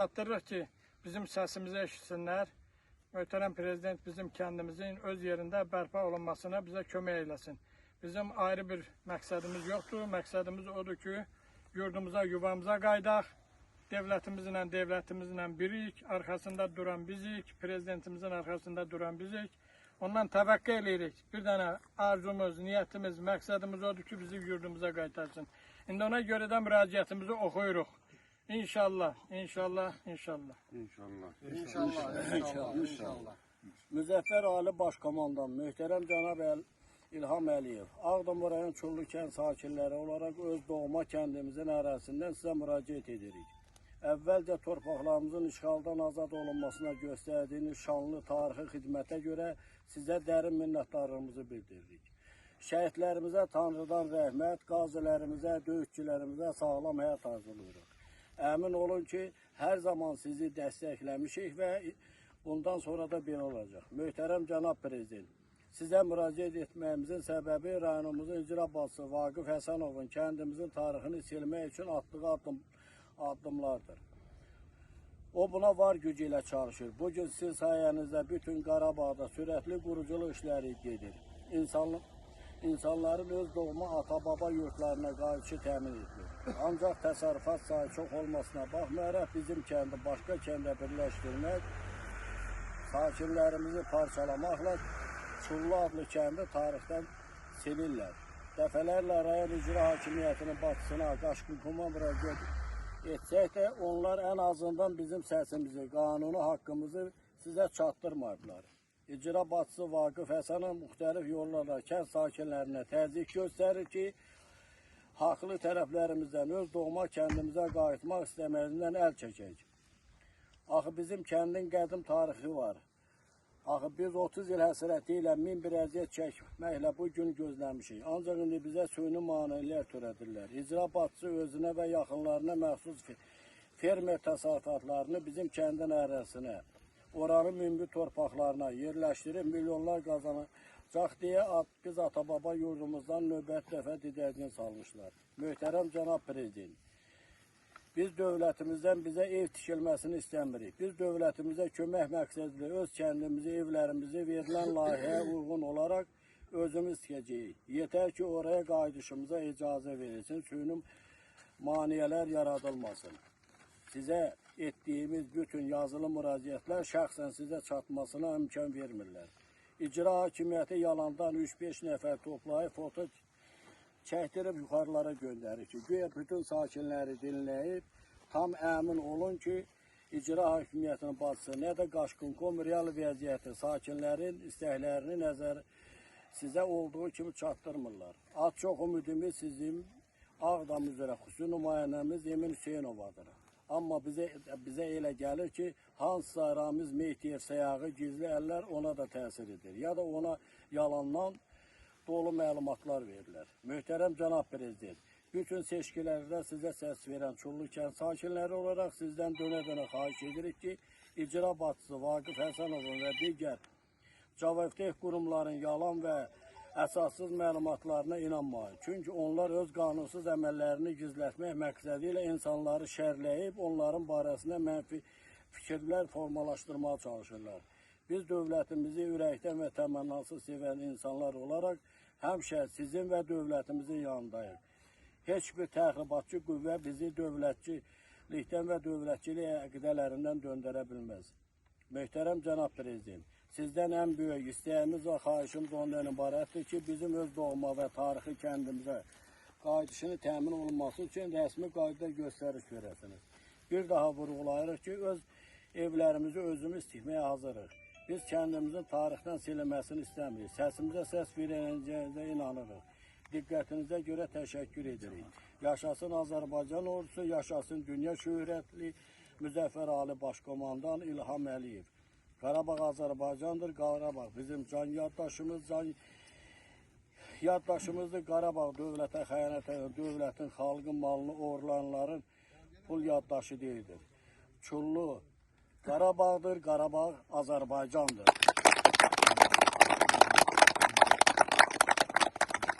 Çatdırırıq ki, bizim səsimizi eşitsinlər. Möhtərəm Prezident bizim kəndimizin öz yerində bərpa olunmasına bizə kömək eyləsin. Bizim ayrı bir məqsədimiz yoxdur. Məqsədimiz odur ki, yurdumuza, yuvamıza qaydaq. Devlətimizlə birik. Arxasında duran bizik. Prezidentimizin arxasında duran bizik. Ondan təvəqqə eləyirik. Bir dənə arzumuz, niyyətimiz, məqsədimiz odur ki, bizi yurdumuza qaytarsın. İndi ona görə də müraciətimizi oxuyuruq. İnşallah, inşallah, inşallah. İnşallah. İnşallah, inşallah, inşallah. Müzəffər Ali Başkomandan, möhtərəm cənab İlham Əliyev, Ağdam rayon Çullu kənd sakinləri olaraq öz doğma kəndimizin ərazisindən sizə müraciət edirik. Əvvəlcə torpaqlarımızın işğaldan azad olunmasına göstərdiyiniz şanlı tarixi xidmətə görə sizə dərin minnətdarlığımızı bildiririk. Şəhidlərimizə Tanrıdan rəhmət, qazilərimizə, döyüşçülərimizə sağlam həyat arzulayırıq. Əmin olun ki, hər zaman sizi dəstəkləmişik və bundan sonra da belə olacaq. Möhtərəm cənab Prezident, sizə müraciət etməyimizin səbəbi rayonumuzun icra başçısı Vaqif Həsənovun kəndimizin tarixini silmək üçün atdığı addımlardır. O buna var gücü ilə çalışır. Bugün sizin sayənizdə bütün Qarabağda sürətli quruculuq işləri gedir. İnsanların öz doğma ata-baba yurtlarına qayıtışı təmin edilir. Ancaq təsərrüfat sayı çox olmasına baxmayaraq bizim kəndi başqa kəndə birləşdirmək, sakinlərimizi parçalamaqla Çullu adlı kəndi tarixdən silirlər. Dəfələrlə rayon icra hakimiyyətinin başçısına qaşqınquma müraciət etsək də onlar ən azından bizim səsimizi, qanunu, haqqımızı sizə çatdırmadılar. İcra başçısı Vaqif Həsənov müxtəlif yollarla kənd sakinlərinə təzyiq göstərir ki, haqlı tərəflərimizdən öz doğma kəndimizə qayıtmaq istəməyindən əl çəkək. Axı bizim kəndin qədim tarixi var. Axı biz 30 il həsrəti ilə min bir əziyyət çəkməklə bu gün gözləmişik. Ancaq indi bizə süni maneələr törədirlər. İcra başçısı özünə və yaxınlarına məxsus fermer təsərrüfatlarını bizim kəndin ərazisinə, oranın münbit torpaqlarına yerləşdirib milyonlar qazanacaq deyə biz ata-baba yurdumuzdan növbət dəfə didərgin salmışlar. Möhtərəm cənab Prezident, biz dövlətimizdən bizə ev tikilməsini istəmirik. Biz dövlətimizə kömək məqsədilə öz kəndimizi, evlərimizi verilən layihəyə uyğun olaraq özümüz tikəcəyik. Yetər ki, oraya qayıdışımıza icazə verilsin, süni maneələr yaradılmasın. Sizə etdiyimiz bütün yazılı müraciətlər şəxsən sizə çatmasına imkan vermirlər. İcra hakimiyyəti yalandan 3-5 nəfər toplayıb foto çəkdirib yuxarılara göndərir ki, güya bütün sakinləri dinləyib, tam əmin olun ki, icra hakimiyyətinin başçısı, nə də qaşqınqom real vəziyyəti sakinlərin istəklərini nəzər sizə olduğu kimi çatdırmırlar. Az çox ümidimiz sizin Ağdam üzrə xüsusi nümayəndəmiz Emin Hüseynovadır. Amma bizə elə gəlir ki, hansısa Ramiz Mehdiyev sayağı gizli əllər ona da təsir edir. Ya da ona yalandan dolu məlumatlar verirlər. Möhtərəm cənab Prezident, bütün seçkilərdə sizə səs verən Çullu kənd sakinləri olaraq sizdən dönə-dönə xahiş edirik ki, icra başçısı Vaqif Həsənovun və digər cavabdeh qurumların yalan və əsassız məlumatlarına inanmayın. Çünki onlar öz qanunsuz əməllərini gizlətmək məqsədi ilə insanları şərləyib, onların barəsində mənfi fikirlər formalaşdırmağa çalışırlar. Biz dövlətimizi ürəkdən və təmənnasız sevən insanlar olaraq həmişə sizin və dövlətimizin yanındayıq. Heç bir təxribatçı qüvvə bizi dövlətçilikdən və dövlətçilik əqidələrindən döndərə bilməz. Möhtərəm cənab Prezident, sizdən ən böyük istəyimiz və xahişimiz ondan ibarətdir ki, bizim öz doğma və tarixi kəndimizə qayıdışını təmin olunması üçün rəsmi qaydada göstəriş verəsiniz. Bir daha vurğulayırıq ki, öz evlərimizi özümüz tikməyə hazırıq. Biz kəndimizin tarixdən silinməsini istəmirik. Səsimizə səs verəcəyinizə inanırıq. Diqqətinizə görə təşəkkür edirik. Yaşasın Azərbaycan ordusu, yaşasın dünya şöhrətli Müzəffər Ali Başkomandan İlham Əliyev. Qarabağ Azərbaycandır, Qarabağ bizim can yaddaşımızdır. Qarabağ dövlətə xəyanət edən, dövlətin, xalqın malını oğurlayanların pul yaddaşı deyildir. Çullu Qarabağdır, Qarabağ Azərbaycandır.